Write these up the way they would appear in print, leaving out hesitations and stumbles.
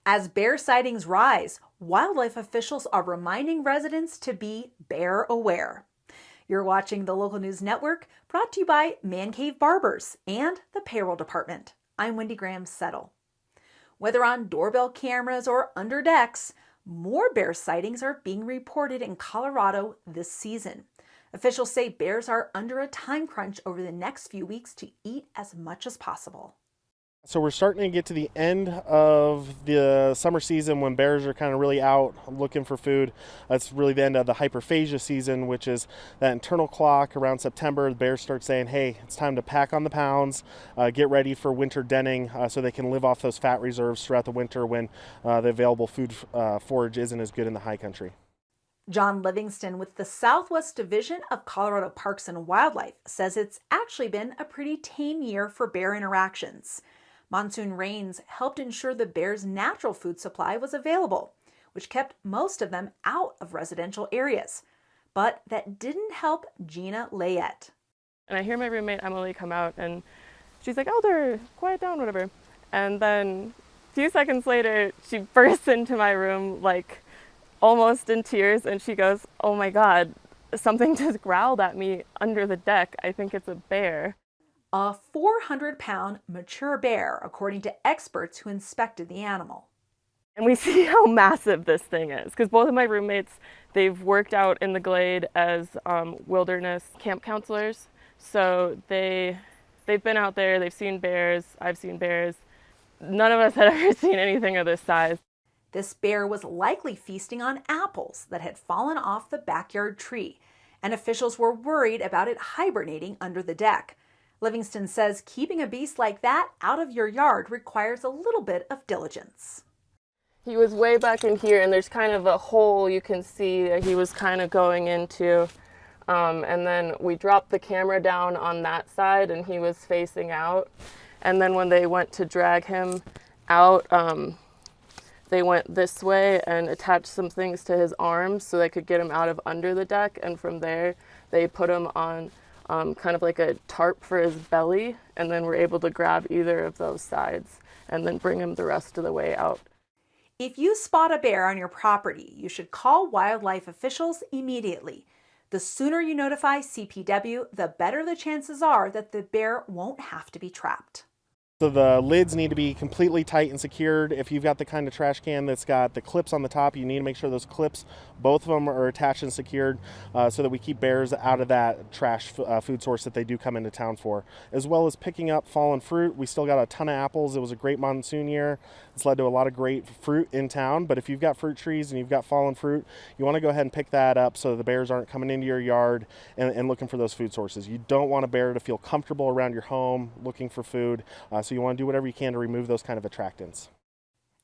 As bear sightings rise, wildlife officials are reminding residents to be bear aware. You're watching the Local News Network, brought to you by Man Cave Barbers and the Payroll Department. I'm Wendy Graham Settle. Whether on doorbell cameras or under decks, more bear sightings are being reported in Colorado this season. Officials say bears are under a time crunch over the next few weeks to eat as much as possible. So we're starting to get to the end of the summer season when bears are kind of really out looking for food. That's really the end of the hyperphagia season, which is that internal clock around September. The bears start saying, hey, it's time to pack on the pounds, get ready for winter denning so they can live off those fat reserves throughout the winter when the available food forage isn't as good in the high country. John Livingston with the Southwest Division of Colorado Parks and Wildlife says it's actually been a pretty tame year for bear interactions. Monsoon rains helped ensure the bears' natural food supply was available, which kept most of them out of residential areas. But that didn't help Gina Layette. And I hear my roommate Emily come out and she's like, "Elder, quiet down, whatever." And then a few seconds later, she bursts into my room like almost in tears and she goes, "Oh my God, something just growled at me under the deck. I think it's a bear." A 400-pound mature bear, according to experts who inspected the animal. And we see how massive this thing is, because both of my roommates, they've worked out in the glade as wilderness camp counselors. So they've been out there, they've seen bears, I've seen bears. None of us had ever seen anything of this size. This bear was likely feasting on apples that had fallen off the backyard tree, and officials were worried about it hibernating under the deck. Livingston says keeping a beast like that out of your yard requires a little bit of diligence. He was way back in here, and there's kind of a hole you can see that he was kind of going into. And then we dropped the camera down on that side, and he was facing out. And then when they went to drag him out, they went this way and attached some things to his arms so they could get him out of under the deck. And from there, they put him on kind of like a tarp for his belly, and then we're able to grab either of those sides and then bring him the rest of the way out. If you spot a bear on your property, you should call wildlife officials immediately. The sooner you notify CPW, the better the chances are that the bear won't have to be trapped. So the lids need to be completely tight and secured. If you've got the kind of trash can that's got the clips on the top, you need to make sure those clips, both of them, are attached and secured so that we keep bears out of that trash food source that they do come into town for. As well as picking up fallen fruit. We still got a ton of apples. It was a great monsoon year. It's led to a lot of great fruit in town. But if you've got fruit trees and you've got fallen fruit, you want to go ahead and pick that up so the bears aren't coming into your yard and looking for those food sources. You don't want a bear to feel comfortable around your home looking for food. So you want to do whatever you can to remove those kind of attractants.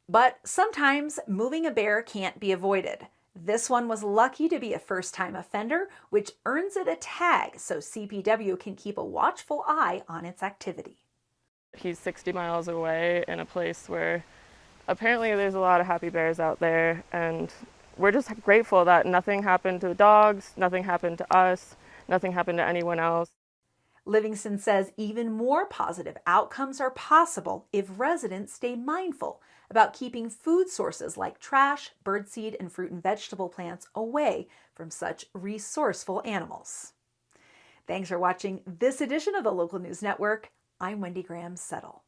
But sometimes moving a bear can't be avoided. This one was lucky to be a first-time offender, which earns it a tag so CPW can keep a watchful eye on its activity. He's 60 miles away in a place where apparently there's a lot of happy bears out there, and we're just grateful that nothing happened to the dogs, nothing happened to us, nothing happened to anyone else. Livingston says even more positive outcomes are possible if residents stay mindful about keeping food sources like trash, birdseed, and fruit and vegetable plants away from such resourceful animals. Thanks for watching this edition of the Local News Network. I'm Wendy Graham Settle.